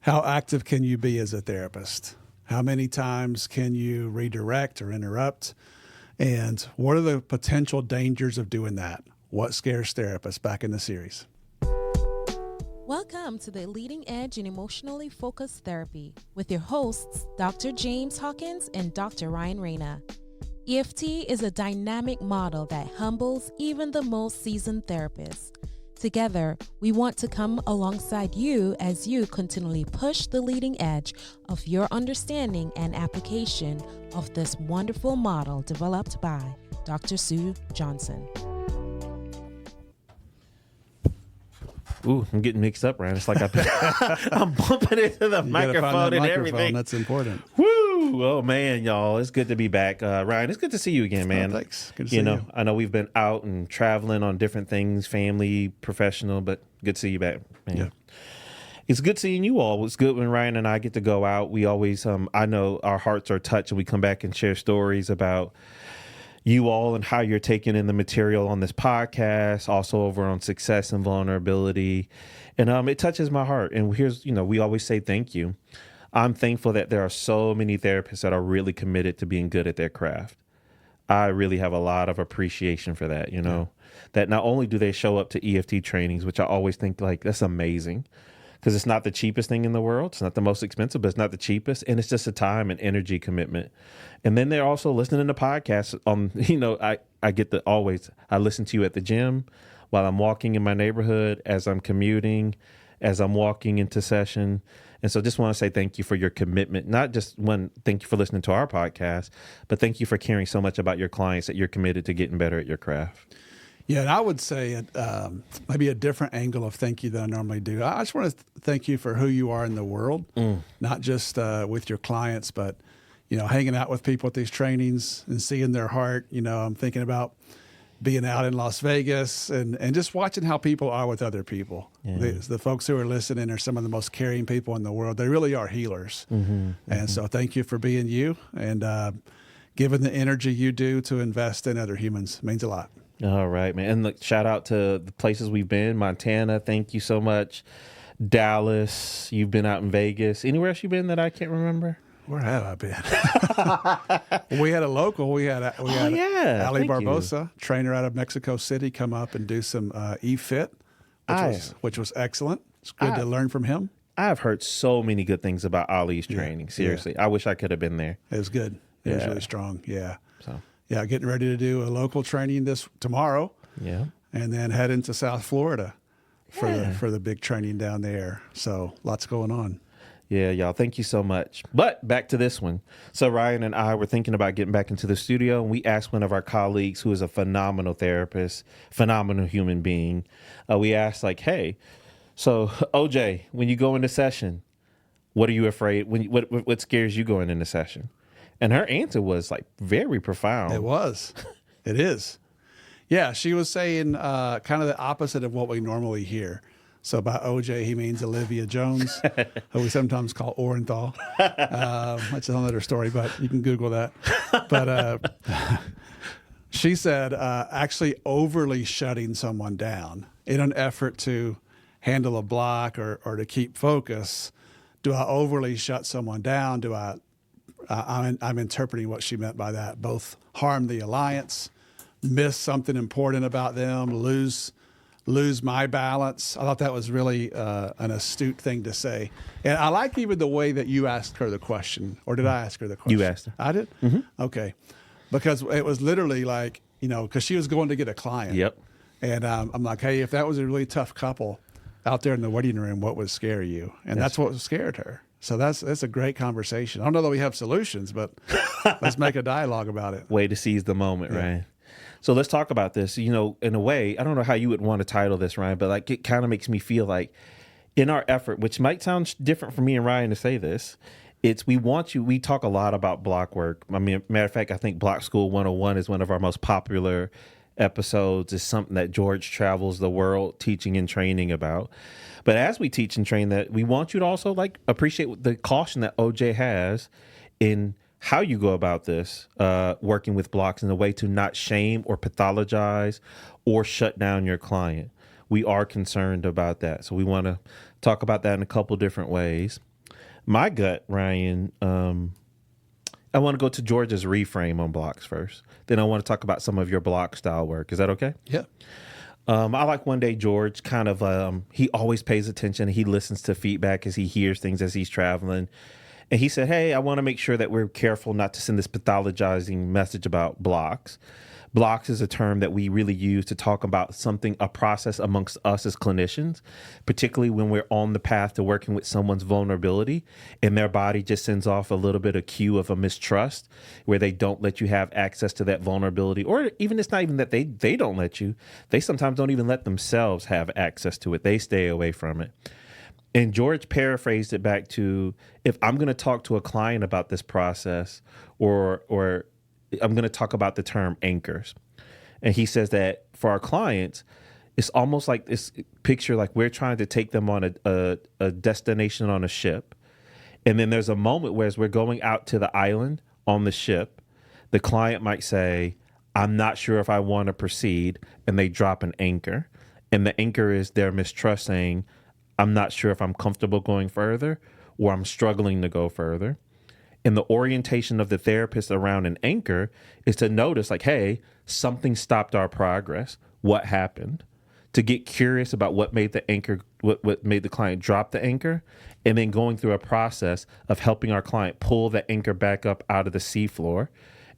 How active can you be as a therapist? How many times can you redirect or interrupt? And what are the potential dangers of doing that? What scares therapists? Back in the series. Welcome to the Leading Edge in Emotionally Focused Therapy with your hosts, Dr. James Hawkins and Dr. Ryan Rana. EFT is a dynamic model that humbles even the most seasoned therapists. Together, we want to come alongside you as you continually push the leading edge of your understanding and application of this wonderful model developed by Dr. Sue Johnson. Ooh, I'm getting mixed up, Ryan. It's like I'm bumping into the microphone and everything. That's important. Woo! Oh, man, y'all. It's good to be back. Ryan, it's good to see you again, man. Oh, thanks. Good to see you. I know we've been out and traveling on different things, family, professional, but good to see you back, man. Yeah. It's good seeing you all. It's good when Ryan and I get to go out. We always, I know our hearts are touched and we come back and share stories about you all and how you're taking in the material on this podcast, also over on success and vulnerability. And it touches my heart. And here's, we always say thank you. I'm thankful that there are so many therapists that are really committed to being good at their craft. I really have a lot of appreciation for that, that not only do they show up to EFT trainings, which I always think like, that's amazing. Because it's not the cheapest thing in the world. It's not the most expensive, but it's not the cheapest. And it's just a time and energy commitment. And then they're also listening to podcasts on, I get I listen to you at the gym, while I'm walking in my neighborhood, as I'm commuting, as I'm walking into session. And so just want to say thank you for your commitment. Not just thank you for listening to our podcast, but thank you for caring so much about your clients that you're committed to getting better at your craft. Yeah, and I would say maybe a different angle of thank you than I normally do. I just want to thank you for who you are in the world, not just with your clients, but, hanging out with people at these trainings and seeing their heart. I'm thinking about being out in Las Vegas and just watching how people are with other people. Yeah. The folks who are listening are some of the most caring people in the world. They really are healers. And so thank you for being you and giving the energy you do to invest in other humans. It means a lot. All right, man. And look, shout out to the places we've been. Montana, thank you so much. Dallas, you've been out in Vegas. Anywhere else you've been that I can't remember? Where have I been? We had a local. We had Ali Barbosa, trainer out of Mexico City, come up and do some EFIT, which was excellent. It's good to learn from him. I've heard so many good things about Ali's training. Seriously, I wish I could have been there. It was good. It was really strong. Yeah. Yeah, getting ready to do a local training tomorrow. Yeah. And then head into South Florida for the big training down there. So lots going on. Yeah, y'all. Thank you so much. But back to this one. So Ryan and I were thinking about getting back into the studio, and we asked one of our colleagues who is a phenomenal therapist, phenomenal human being. We asked hey, so OJ, when you go into session, what are you afraid? What scares you going into session? And her answer was very profound. It was. It is. Yeah, she was saying kind of the opposite of what we normally hear. So by OJ, he means Olivia Jones, who we sometimes call Orenthal. That's another story, but you can Google that. But she said actually overly shutting someone down in an effort to handle a block or to keep focus. Do I overly shut someone down? I'm interpreting what she meant by that. Both harm the alliance, miss something important about them, lose my balance. I thought that was really an astute thing to say. And I like even the way that you asked her the question. Or did I ask her the question? You asked her. I did? Mm-hmm. Okay. Because it was literally because she was going to get a client. Yep. And I'm like, hey, if that was a really tough couple out there in the waiting room, what would scare you? And that's what scared her. So that's a great conversation. I don't know that we have solutions, but let's make a dialogue about it. Way to seize the moment, right? So let's talk about this. In a way, I don't know how you would want to title this, Ryan, but it kind of makes me feel like in our effort, which might sound different for me and Ryan to say this, we talk a lot about block work. I mean, matter of fact, I think Block School 101 is one of our most popular episodes. It's something that George travels the world teaching and training about. But as we teach and train that, we want you to also appreciate the caution that OJ has in how you go about this, working with blocks in a way to not shame or pathologize or shut down your client. We are concerned about that. So we want to talk about that in a couple different ways. My gut, Ryan, I want to go to George's reframe on blocks first. Then I want to talk about some of your block style work. Is that okay? Yeah. I like one day George kind of, he always pays attention. He listens to feedback as he hears things as he's traveling. And he said, hey, I want to make sure that we're careful not to send this pathologizing message about blocks. Blocks is a term that we really use to talk about something, a process amongst us as clinicians, particularly when we're on the path to working with someone's vulnerability and their body just sends off a little bit of cue of a mistrust where they don't let you have access to that vulnerability. Or even it's not even that they don't let you. They sometimes don't even let themselves have access to it. They stay away from it. And George paraphrased it back to, if I'm going to talk to a client about this process or I'm going to talk about the term anchors. And he says that for our clients, it's almost like this picture, like we're trying to take them on a destination on a ship. And then there's a moment where as we're going out to the island on the ship, the client might say, I'm not sure if I want to proceed. And they drop an anchor. And the anchor is their mistrust saying, I'm not sure if I'm comfortable going further or I'm struggling to go further. And the orientation of the therapist around an anchor is to notice like, hey, something stopped our progress. What happened? To get curious about what made the anchor, what made the client drop the anchor, and then going through a process of helping our client pull the anchor back up out of the seafloor.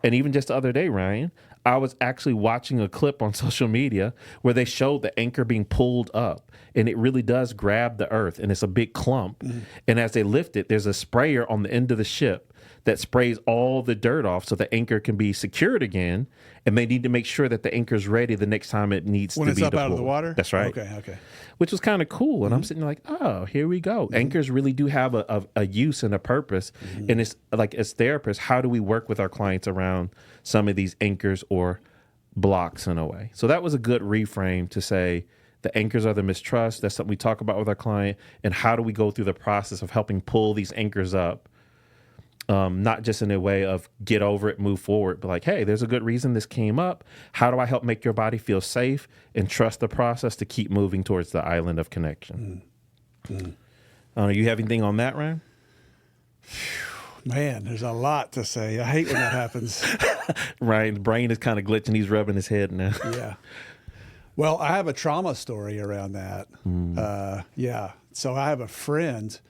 And even just the other day, Ryan, I was actually watching a clip on social media where they showed the anchor being pulled up, and it really does grab the earth, and it's a big clump. Mm-hmm. And as they lift it, there's a sprayer on the end of the ship that sprays all the dirt off so the anchor can be secured again. And they need to make sure that the anchor's ready the next time it needs to be deployed. When it's up out of the water? That's right. Okay. Which was kind of cool. And I'm sitting there like, oh, here we go. Mm-hmm. Anchors really do have a use and a purpose. Mm-hmm. And it's like, as therapists, how do we work with our clients around some of these anchors or blocks in a way? So that was a good reframe to say the anchors are the mistrust. That's something we talk about with our client. And how do we go through the process of helping pull these anchors up? Not just in a way of get over it, move forward, but like, hey, there's a good reason this came up. How do I help make your body feel safe and trust the process to keep moving towards the island of connection? You have anything on that, Ryan? Man, there's a lot to say. I hate when that happens. Ryan's brain is kind of glitching. He's rubbing his head now. Yeah. Well, I have a trauma story around that. So I have a friend.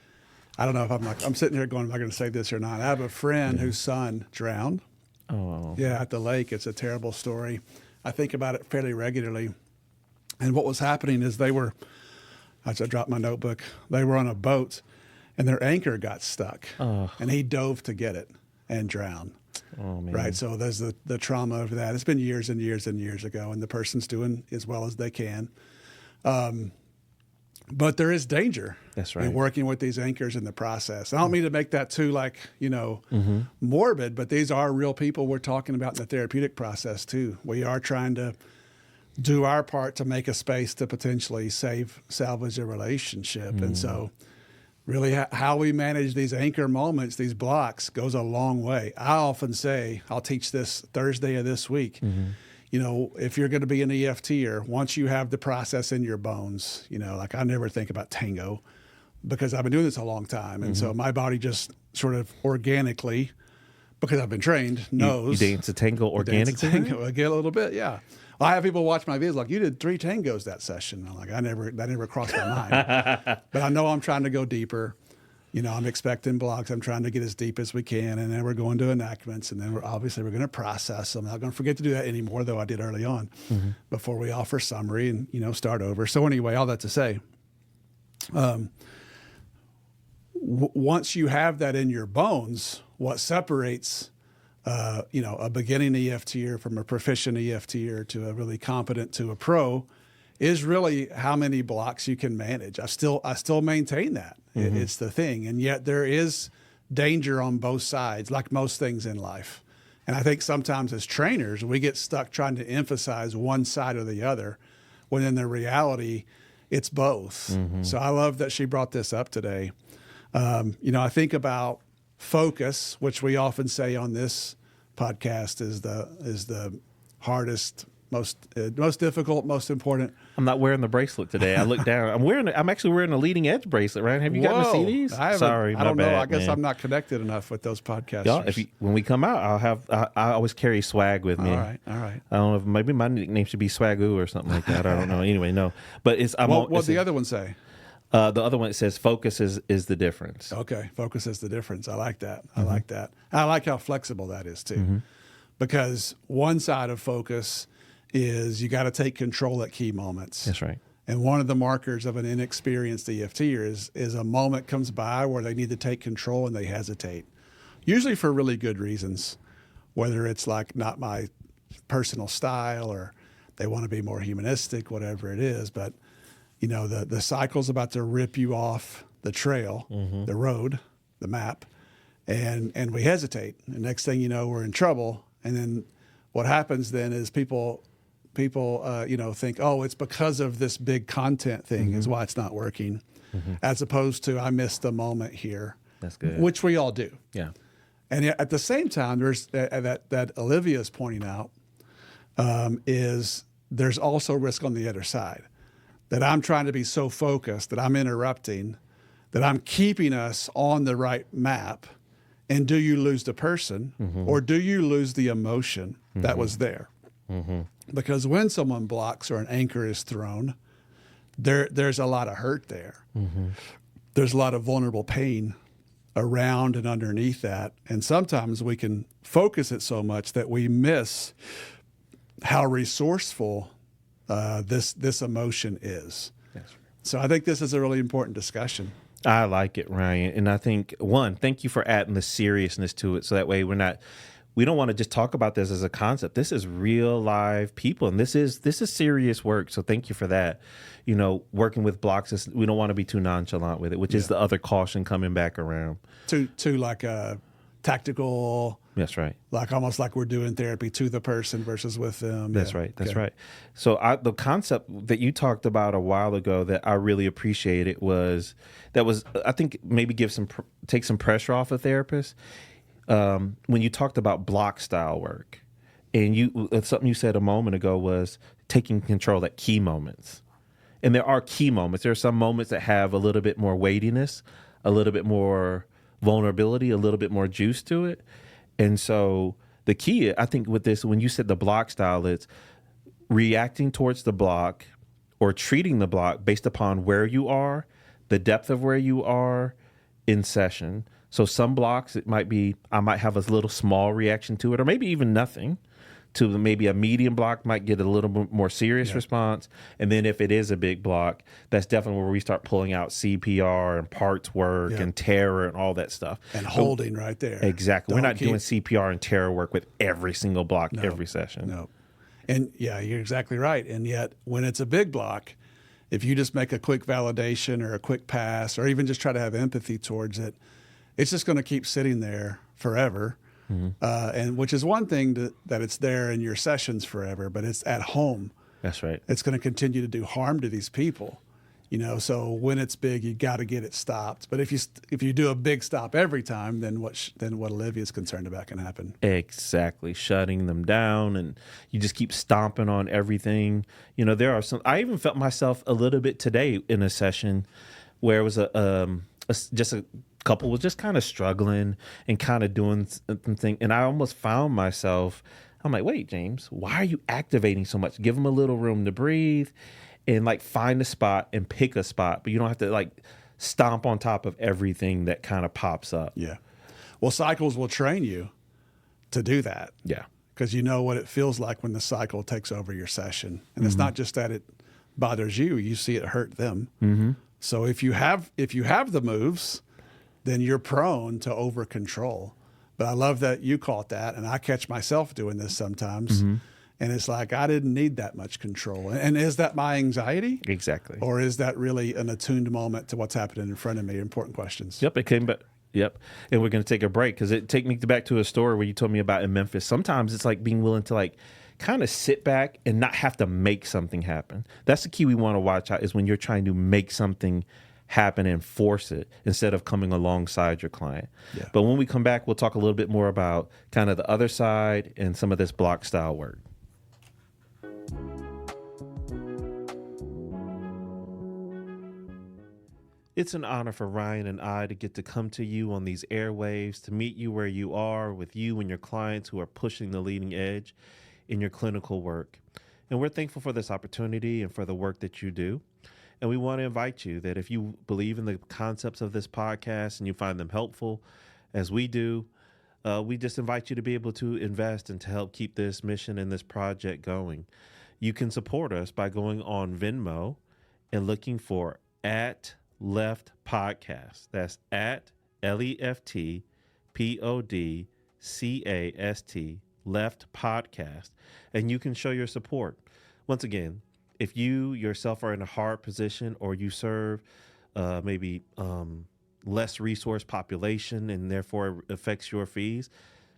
I don't know if I'm sitting here going, am I going to say this or not? I have a friend whose son drowned. Oh. Yeah, at the lake. It's a terrible story. I think about it fairly regularly. And what was happening is I dropped my notebook. They were on a boat and their anchor got stuck. And he dove to get it and drowned. Oh, man. Right. So there's the trauma of that. It's been years and years and years ago, and the person's doing as well as they can. But there is danger. That's right. In working with these anchors in the process. I don't mean to make that too morbid, but these are real people we're talking about in the therapeutic process too. We are trying to do our part to make a space to potentially salvage a relationship. And so really how we manage these anchor moments, these blocks, goes a long way. I often say, I'll teach this Thursday of this week, if you're going to be an EFTer, once you have the process in your bones, like I never think about tango because I've been doing this a long time. And so my body just sort of organically, because I've been trained, knows. You dance a tango organically? I get a little bit, yeah. Well, I have people watch my videos like, you did 3 tangos that session. I'm like, that never crossed my mind. But I know I'm trying to go deeper. I'm expecting blocks. I'm trying to get as deep as we can. And then we're going to enactments. And then we're going to process them. I'm not going to forget to do that anymore, though I did early on before we offer summary and, start over. So anyway, all that to say, once you have that in your bones, what separates, a beginning EFTer from a proficient EFTer to a really competent to a pro is really how many blocks you can manage. I still maintain that. It's the thing. And yet there is danger on both sides, like most things in life. And I think sometimes as trainers, we get stuck trying to emphasize one side or the other, when in the reality, it's both. So I love that she brought this up today. I think about focus, which we often say on this podcast is the hardest most difficult, most important. I'm not wearing the bracelet today. I look down. I'm actually wearing a leading edge bracelet, right? Have you gotten to see these? Sorry, I don't know. bad, I guess man. I'm not connected enough with those podcasts. Y'all, when we come out, I always carry swag with me. All right. I don't know if maybe my nickname should be Swagoo or something like that. I don't know. Anyway, no. But What's the other one say? The other one, it says focus is the difference. Okay, focus is the difference. I like that. I like that. I like how flexible that is too, because one side of focus is you got to take control at key moments. That's right. And one of the markers of an inexperienced EFTer is a moment comes by where they need to take control and they hesitate, usually for really good reasons, whether it's like not my personal style or they want to be more humanistic, whatever it is. But you know, the cycle's about to rip you off the trail, the road, the map, and we hesitate. And next thing you know, we're in trouble. And then what happens then is people think, oh, it's because of this big content thing is why it's not working, as opposed to I missed a moment here. That's good. Which we all do. Yeah. And at the same time, there's that Olivia is pointing out is there's also risk on the other side. That I'm trying to be so focused that I'm interrupting, that I'm keeping us on the right map. And do you lose the person or do you lose the emotion that was there? Because when someone blocks or an anchor is thrown, there's a lot of hurt there. There's a lot of vulnerable pain around and underneath that. And sometimes we can focus it so much that we miss how resourceful this emotion is. That's right. So I think this is a really important discussion. I like it, Ryan. And I think, one, thank you for adding the seriousness to it. So that way we don't want to just talk about this as a concept. This is real live people. And this is serious work. So thank you for that. You know, working with blocks, we don't want to be too nonchalant with it, which is the other caution coming back around. To like a tactical. That's right. Like almost like we're doing therapy to the person versus with them. That's right. That's right. So the concept that you talked about a while ago that I really appreciated was I think maybe take some pressure off a therapist. When you talked about block style work, and something you said a moment ago was taking control at key moments. And there are key moments. There are some moments that have a little bit more weightiness, a little bit more vulnerability, a little bit more juice to it. And so the key, I think, with this, when you said the block style, it's reacting towards the block or treating the block based upon where you are, the depth of where you are in session. So some blocks, it might be, I might have a little small reaction to it, or maybe even nothing. To maybe a medium block might get a little bit more serious response. And then if it is a big block, that's definitely where we start pulling out CPR and parts work and terror and all that stuff. And holding right there. Exactly. We're not doing CPR and terror work with every single block every session. No. And yeah, you're exactly right. And yet when it's a big block, if you just make a quick validation or a quick pass or even just try to have empathy towards it, it's just going to keep sitting there forever. And which is one thing that it's there in your sessions forever, but it's at home. That's right. It's going to continue to do harm to these people, you know. So when it's big, you got to get it stopped. But if you do a big stop every time, then what Olivia's concerned about can happen. Exactly, shutting them down, and you just keep stomping on everything. You know, there are some. I even felt myself a little bit today in a session where it was just a couple was just kind of struggling and kind of doing something, and I almost found myself, I'm like, wait, James, why are you activating so much? Give them a little room to breathe and like find a spot and pick a spot, but you don't have to like stomp on top of everything that kind of pops up. Yeah. Well, cycles will train you to do that. Yeah. Because you know what it feels like when the cycle takes over your session. And it's not just that it bothers you see it hurt them. So if you have the moves, then you're prone to over control. But I love that you caught that, and I catch myself doing this sometimes. And it's like, I didn't need that much control. And is that my anxiety? Exactly. Or is that really an attuned moment to what's happening in front of me? Important questions. Yep, it came back. Yep. And we're going to take a break because it take me back to a story where you told me about in Memphis. Sometimes it's like being willing to like kind of sit back and not have to make something happen. That's the key we want to watch out, is when you're trying to make something happen and force it instead of coming alongside your client. Yeah. But when we come back, we'll talk a little bit more about kind of the other side and some of this block style work. It's an honor for Ryan and I to get to come to you on these airwaves, to meet you where you are with you and your clients who are pushing the leading edge in your clinical work. And we're thankful for this opportunity and for the work that you do. And we want to invite you that if you believe in the concepts of this podcast and you find them helpful, as we do, we just invite you to be able to invest and to help keep this mission and this project going. You can support us by going on Venmo and looking for @Left Podcast. That's at LEFT PODCAST Left Podcast. And you can show your support. Once again, if you yourself are in a hard position or you serve maybe less resource population and therefore it affects your fees,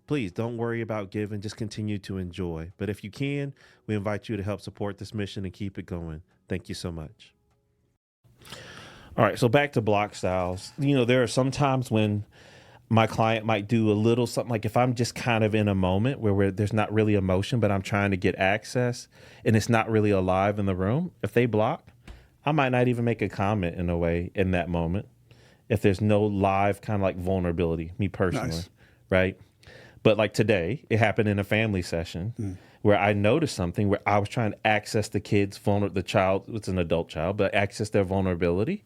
please don't worry about giving. Just continue to enjoy. But if you can, we invite you to help support this mission and keep it going. Thank you so much. All right, so back to block styles. There are some times when my client might do a little something, like if I'm just kind of in a moment where there's not really emotion, but I'm trying to get access and it's not really alive in the room. If they block, I might not even make a comment in a way in that moment. If there's no live kind of like vulnerability, me personally, Nice. Right? But like today, it happened in a family session where I noticed something where I was trying to access the kid's the child, it's an adult child, but access their vulnerability.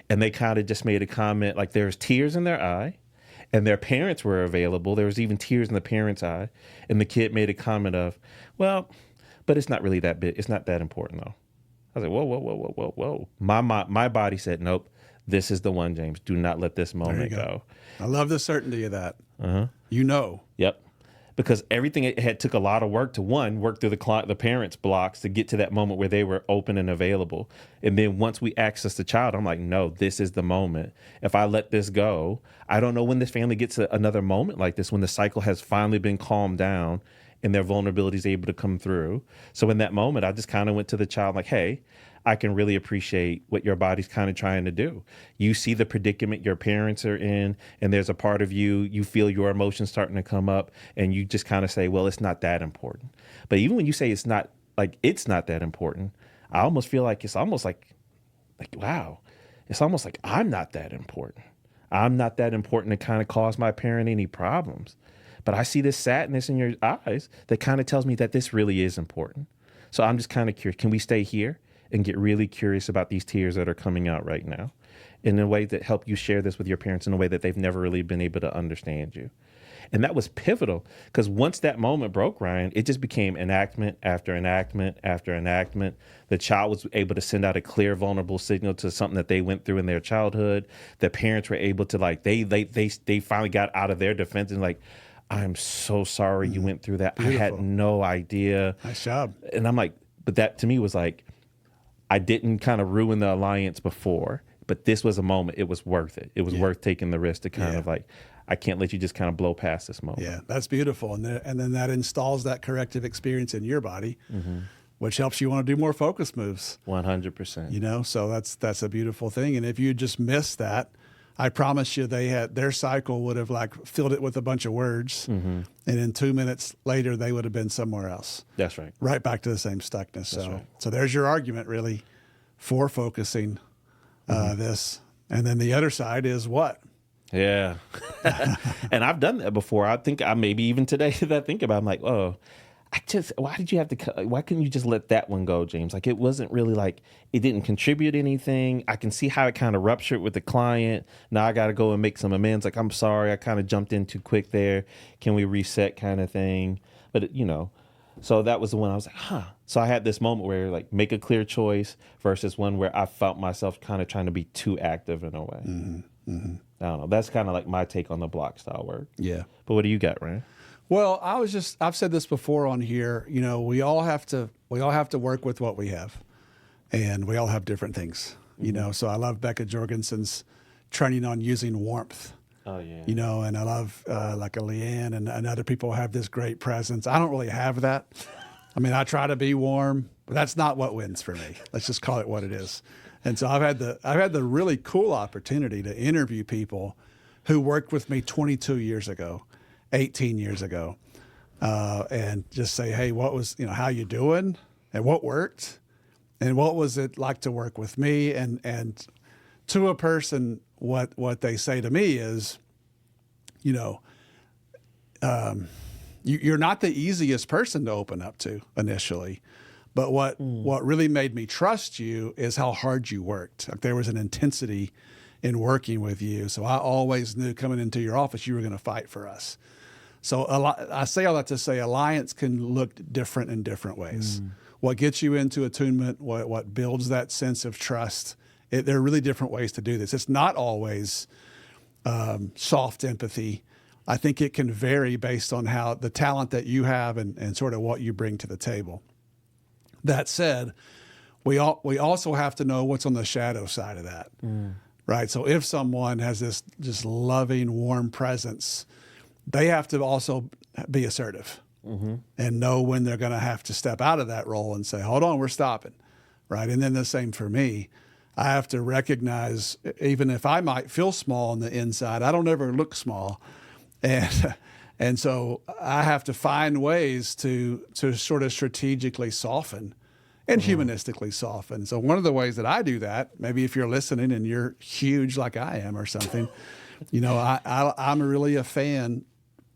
And they kind of just made a comment like there's tears in their eye and their parents were available. There was even tears in the parents' eye. And the kid made a comment of, well, but it's not really that big. It's not that important though. I was like, whoa. My body said, nope, this is the one, James. Do not let this moment go. I love the certainty of that. Uh-huh. Yep. Because everything it had took a lot of work to work through the parents' blocks to get to that moment where they were open and available. And then once we access the child, I'm like, no, this is the moment. If I let this go, I don't know when this family gets to another moment like this, when the cycle has finally been calmed down and their vulnerability is able to come through. So in that moment, I just kind of went to the child like, hey, I can really appreciate what your body's kind of trying to do. You see the predicament your parents are in, and there's a part of you feel your emotions starting to come up, and you just kind of say, well, it's not that important. But even when you say it's not that important, I almost feel like it's almost like wow, it's almost like I'm not that important. I'm not that important to kind of cause my parent any problems. But I see this sadness in your eyes that kind of tells me that this really is important. So I'm just kind of curious, can we stay here and get really curious about these tears that are coming out right now in a way that help you share this with your parents in a way that they've never really been able to understand you. And that was pivotal because once that moment broke, Ryan, it just became enactment after enactment after enactment. The child was able to send out a clear, vulnerable signal to something that they went through in their childhood. The parents were able to they finally got out of their defense and like, I'm so sorry you went through that. Beautiful. I had no idea. Nice job. And I'm like, but that to me was like, I didn't kind of ruin the alliance before, but this was a moment. It was worth it. It was worth taking the risk to kind of like, I can't let you just kind of blow past this moment. Yeah, that's beautiful. And then that installs that corrective experience in your body, which helps you want to do more focus moves. 100%. So that's a beautiful thing. And if you just missed that, I promise you their cycle would have like filled it with a bunch of words. And then 2 minutes later, they would have been somewhere else. That's right. Right back to the same stuckness. So there's your argument really for focusing this. And then the other side is what? Yeah. And I've done that before. I think maybe even today that I think about, I'm like, oh, why couldn't you just let that one go, James? Like, it wasn't really like, it didn't contribute anything. I can see how it kind of ruptured with the client. Now I got to go and make some amends. Like, I'm sorry, I kind of jumped in too quick there. Can we reset kind of thing? But, so that was the one I was like, huh. So I had this moment where like make a clear choice versus one where I felt myself kind of trying to be too active in a way. I don't know. That's kind of like my take on the block style work. Yeah. But what do you got, Ryan? Well, I've said this before on here, we all have to work with what we have, and we all have different things, so I love Becca Jorgensen's training on using warmth. Oh yeah. And I love like a Leanne and other people have this great presence. I don't really have that. I mean, I try to be warm, but that's not what wins for me. Let's just call it what it is. And so I've had the really cool opportunity to interview people who worked with me 22 years ago, 18 years ago, and just say, hey, what was, how you doing and what worked and what was it like to work with me and to a person, what they say to me is, you're not the easiest person to open up to initially. But what really made me trust you is how hard you worked. Like there was an intensity in working with you. So I always knew coming into your office, you were going to fight for us. So I say all that to say alliance can look different in different ways. What gets you into attunement, what builds that sense of trust, there are really different ways to do this. It's not always soft empathy. I think it can vary based on how the talent that you have and sort of what you bring to the table. That said, we also have to know what's on the shadow side of that, right? So if someone has this just loving, warm presence, they have to also be assertive and know when they're going to have to step out of that role and say, hold on, we're stopping, right? And then the same for me. I have to recognize, even if I might feel small on the inside, I don't ever look small. And so I have to find ways to sort of strategically soften and humanistically soften. So one of the ways that I do that, maybe if you're listening and you're huge like I am or something, I'm really a fan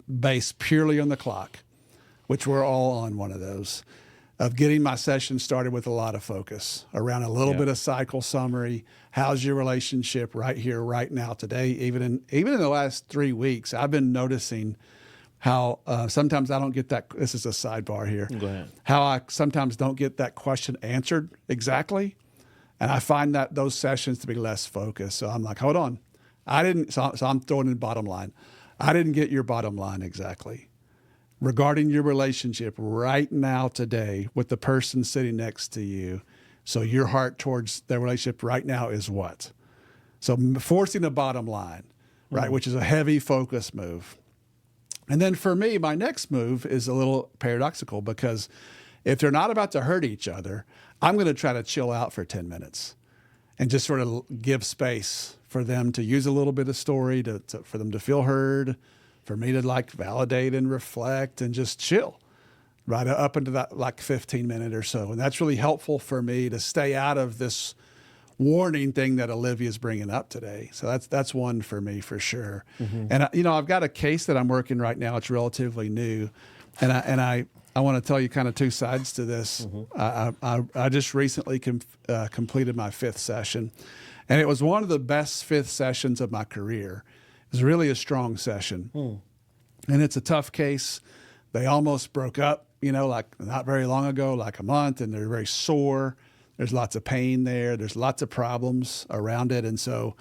based purely on the clock, which we're all on one of those, of getting my session started with a lot of focus around a little bit of cycle summary. How's your relationship right here, right now, today? Even in the last 3 weeks, I've been noticing how sometimes I don't get that. This is a sidebar here. Go ahead. How I sometimes don't get that question answered exactly. And I find that those sessions to be less focused. So I'm like, hold on. So I'm throwing in bottom line. I didn't get your bottom line exactly regarding your relationship right now today with the person sitting next to you. So your heart towards their relationship right now is what? So forcing a bottom line, right, which is a heavy focus move. And then for me, my next move is a little paradoxical because if they're not about to hurt each other, I'm going to try to chill out for 10 minutes and just sort of give space for them to use a little bit of story, for them to feel heard, for me to like validate and reflect and just chill right up into that like 15 minute or so. And that's really helpful for me to stay out of this warning thing that Olivia's bringing up today. So that's one for me for sure. And I've got a case that I'm working right now. It's relatively new. And I want to tell you kind of two sides to this. I just recently completed my 5th session, and it was one of the best 5th sessions of my career. It was really a strong session. And it's a tough case. They almost broke up, like not very long ago, like a month, and they're very sore. There's lots of pain there. There's lots of problems around it. And so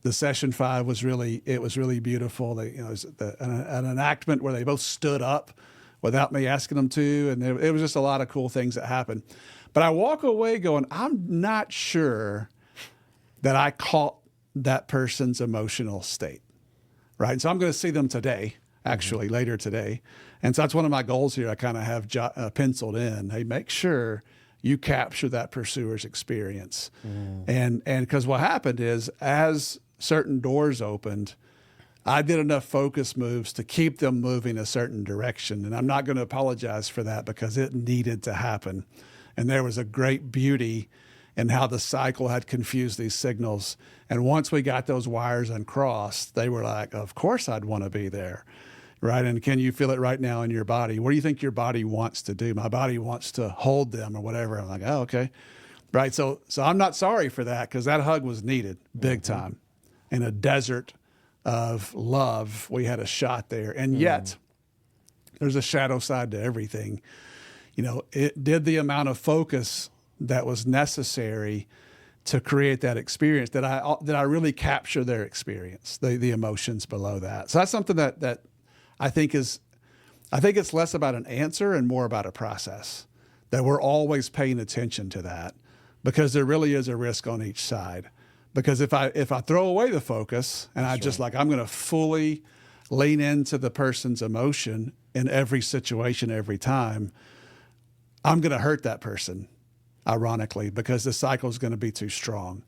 the session 5 was really beautiful. It was an enactment where they both stood up without me asking them to. And it was just a lot of cool things that happened. But I walk away going, I'm not sure that I caught that person's emotional state, right? And so I'm going to see them today, actually, later today. And so that's one of my goals here. I kind of have penciled in, hey, make sure you capture that pursuer's experience. And because what happened is as certain doors opened, I did enough focus moves to keep them moving a certain direction. And I'm not going to apologize for that because it needed to happen. And there was a great beauty in how the cycle had confused these signals. And once we got those wires uncrossed, they were like, of course I'd want to be there. Right. And can you feel it right now in your body? What do you think your body wants to do? My body wants to hold them or whatever. I'm like, oh, okay. Right. So I'm not sorry for that because that hug was needed big time. In a desert of love, we had a shot there. And yet there's a shadow side to everything. It did the amount of focus that was necessary to create that experience that I really capture their experience, the emotions below that. So that's something that I think it's less about an answer and more about a process, that we're always paying attention to that because there really is a risk on each side. Because if I throw away the focus and I'm going to fully lean into the person's emotion in every situation, every time, I'm going to hurt that person, ironically, because the cycle is going to be too strong.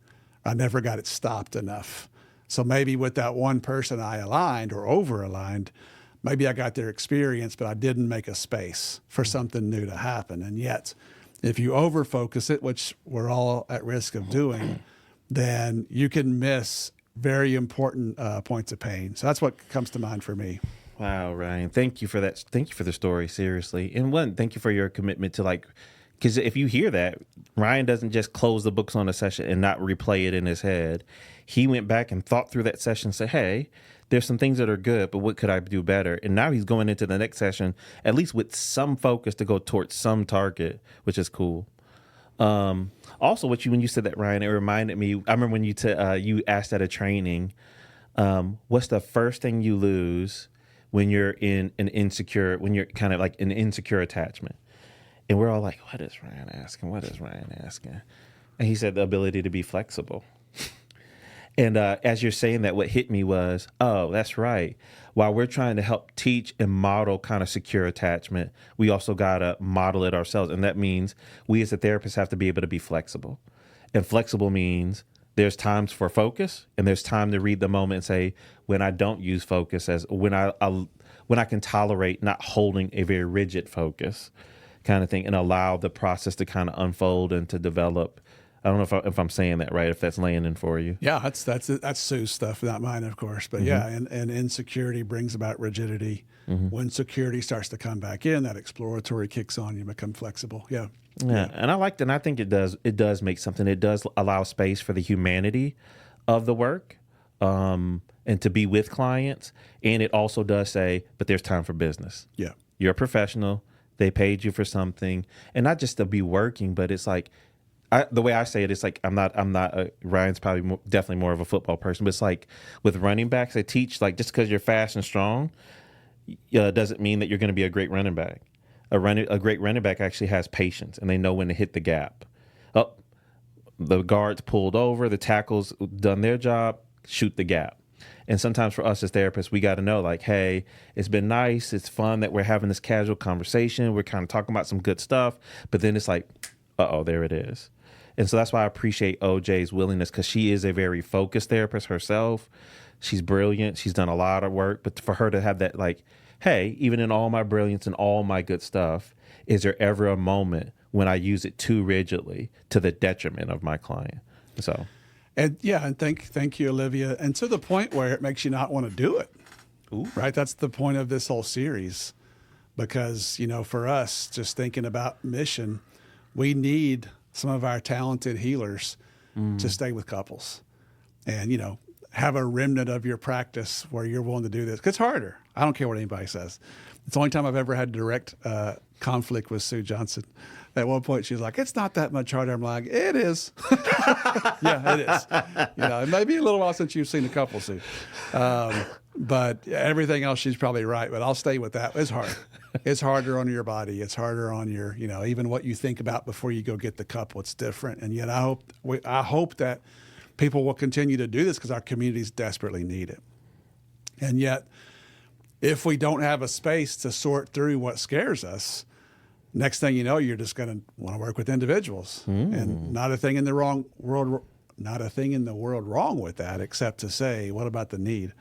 I never got it stopped enough. So maybe with that one person I aligned or over-aligned, maybe I got their experience, but I didn't make a space for something new to happen. And yet, if you over-focus it, which we're all at risk of doing, then you can miss very important points of pain. So that's what comes to mind for me. Wow, Ryan, thank you for that. Thank you for the story, seriously. And one, thank you for your commitment to because if you hear that, Ryan doesn't just close the books on a session and not replay it in his head. He went back and thought through that session and said, hey, there's some things that are good, but what could I do better? And now he's going into the next session, at least with some focus to go towards some target, which is cool. Also, when you said that, Ryan, it reminded me, I remember when you asked at a training, what's the first thing you lose when you're in when you're kind of like an insecure attachment? And we're all like, what is Ryan asking? What is Ryan asking? And he said the ability to be flexible. And as you're saying that, what hit me was, oh, that's right. While we're trying to help teach and model kind of secure attachment, we also got to model it ourselves. And that means we as a therapist have to be able to be flexible. And flexible means there's times for focus and there's time to read the moment and say, when I don't use focus, as when I can tolerate not holding a very rigid focus kind of thing and allow the process to kind of unfold and to develop. I don't know if I'm saying that right, if that's landing for you. Yeah, that's Sue's stuff, not mine, of course. But yeah, and insecurity brings about rigidity. When security starts to come back in, that exploratory kicks on, you become flexible. Yeah. And I think it does make something. It does allow space for the humanity of the work and to be with clients. And it also does say, but there's time for business. Yeah. You're a professional. They paid you for something. And not just to be working, but it's like, the way I say it, it's like Ryan's probably definitely more of a football person, but it's like with running backs, they teach like just because you're fast and strong doesn't mean that you're going to be a great running back. A great running back actually has patience and they know when to hit the gap. Oh, the guard's pulled over, the tackle's done their job, shoot the gap. And sometimes for us as therapists, we got to know like, hey, it's been nice. It's fun that we're having this casual conversation. We're kind of talking about some good stuff, but then it's like, uh-oh, there it is. And so that's why I appreciate OJ's willingness because she is a very focused therapist herself. She's brilliant. She's done a lot of work. But for her to have that like, hey, even in all my brilliance and all my good stuff, is there ever a moment when I use it too rigidly to the detriment of my client? So, and thank you, Olivia. And to the point where it makes you not want to do it. Ooh. Right? That's the point of this whole series. Because, for us, just thinking about mission, we need some of our talented healers to stay with couples and, have a remnant of your practice where you're willing to do this. 'Cause it's harder. I don't care what anybody says. It's the only time I've ever had direct conflict with Sue Johnson. At one point, she's like, it's not that much harder. I'm like, it is. Yeah, it is. It may be a little while since you've seen a couple, Sue. But everything else, she's probably right. But I'll stay with that. It's hard. It's harder on your body. It's harder on your, even what you think about before you go get the couple. It's different. And yet I hope that people will continue to do this because our communities desperately need it. And yet, if we don't have a space to sort through what scares us, next thing you know, you're just going to want to work with individuals. And not a thing in the world wrong with that, except to say, what about the need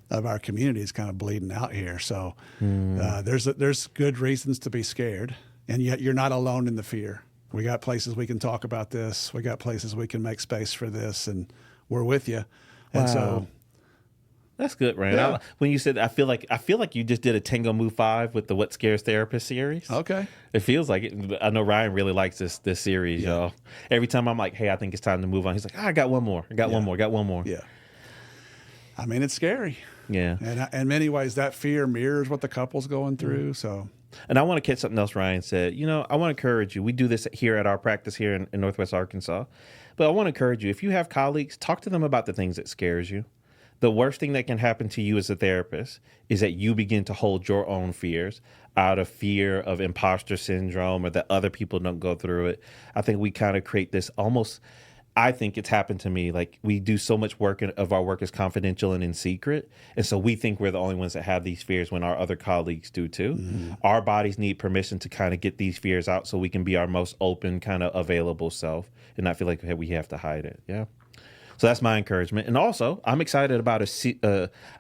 of our community is kind of bleeding out here. So there's good reasons to be scared, and yet you're not alone in the fear. We got places we can talk about this. We got places we can make space for this, and we're with you. And so that's good, Ryan. Yeah. When you said, I feel like you just did a Tango Move 5 with the What Scares Therapist series. Okay. It feels like it. I know Ryan really likes this series, y'all. Every time I'm like, hey, I think it's time to move on. He's like, I got one more. I got one more. Yeah. I mean, it's scary. Yeah. And in many ways, that fear mirrors what the couple's going through. So. And I want to catch something else Ryan said. I want to encourage you. We do this here at our practice here in Northwest Arkansas. But I want to encourage you. If you have colleagues, talk to them about the things that scares you. The worst thing that can happen to you as a therapist is that you begin to hold your own fears out of fear of imposter syndrome or that other people don't go through it. I think we kind of create this almost, I think it's happened to me. Like we do so much work of our work is confidential and in secret. And so we think we're the only ones that have these fears when our other colleagues do too. Mm-hmm. Our bodies need permission to kind of get these fears out so we can be our most open, kind of available self and not feel like we have to hide it. Yeah. So that's my encouragement. And also, I'm excited about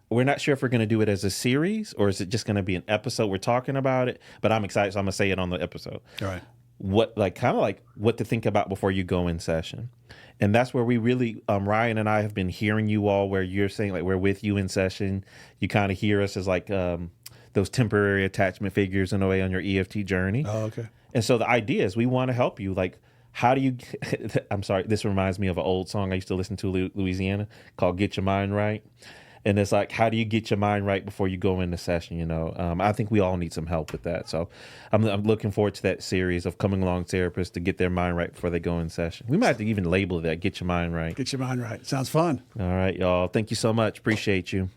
we're not sure if we're going to do it as a series or is it just going to be an episode. We're talking about it, but I'm excited. So I'm going to say it on the episode. All right. what to think about before you go in session. And that's where we really, Ryan and I have been hearing you all, where you're saying like we're with you in session. You kind of hear us as like those temporary attachment figures in a way on your EFT journey. Oh, okay. And so the idea is we want to help you. Like, how do you, I'm sorry, this reminds me of an old song I used to listen to Louisiana called Get Your Mind Right. And it's like, how do you get your mind right before you go into session? You know, I think we all need some help with that. So I'm looking forward to that series of coming along therapists to get their mind right before they go in session. We might have to even label that, Get Your Mind Right. Get your mind right. Sounds fun. All right, y'all. Thank you so much. Appreciate you.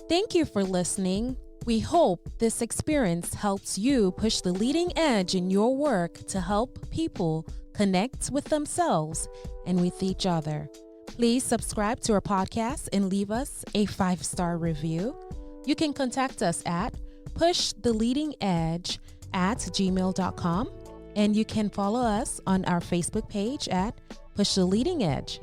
Thank you for listening. We hope this experience helps you push the leading edge in your work to help people connect with themselves and with each other. Please subscribe to our podcast and leave us a 5-star review. You can contact us at pushtheleadingedge@gmail.com, and you can follow us on our Facebook page at Push the Leading Edge.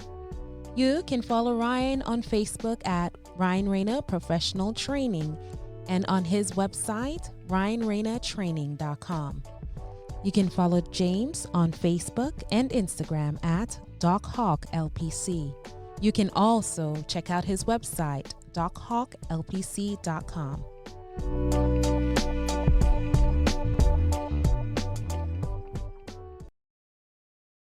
You can follow Ryan on Facebook at Ryan Rana Professional Training and on his website, ryanranatraining.com. You can follow James on Facebook and Instagram at DocHawkLPC. You can also check out his website, dochawklpc.com.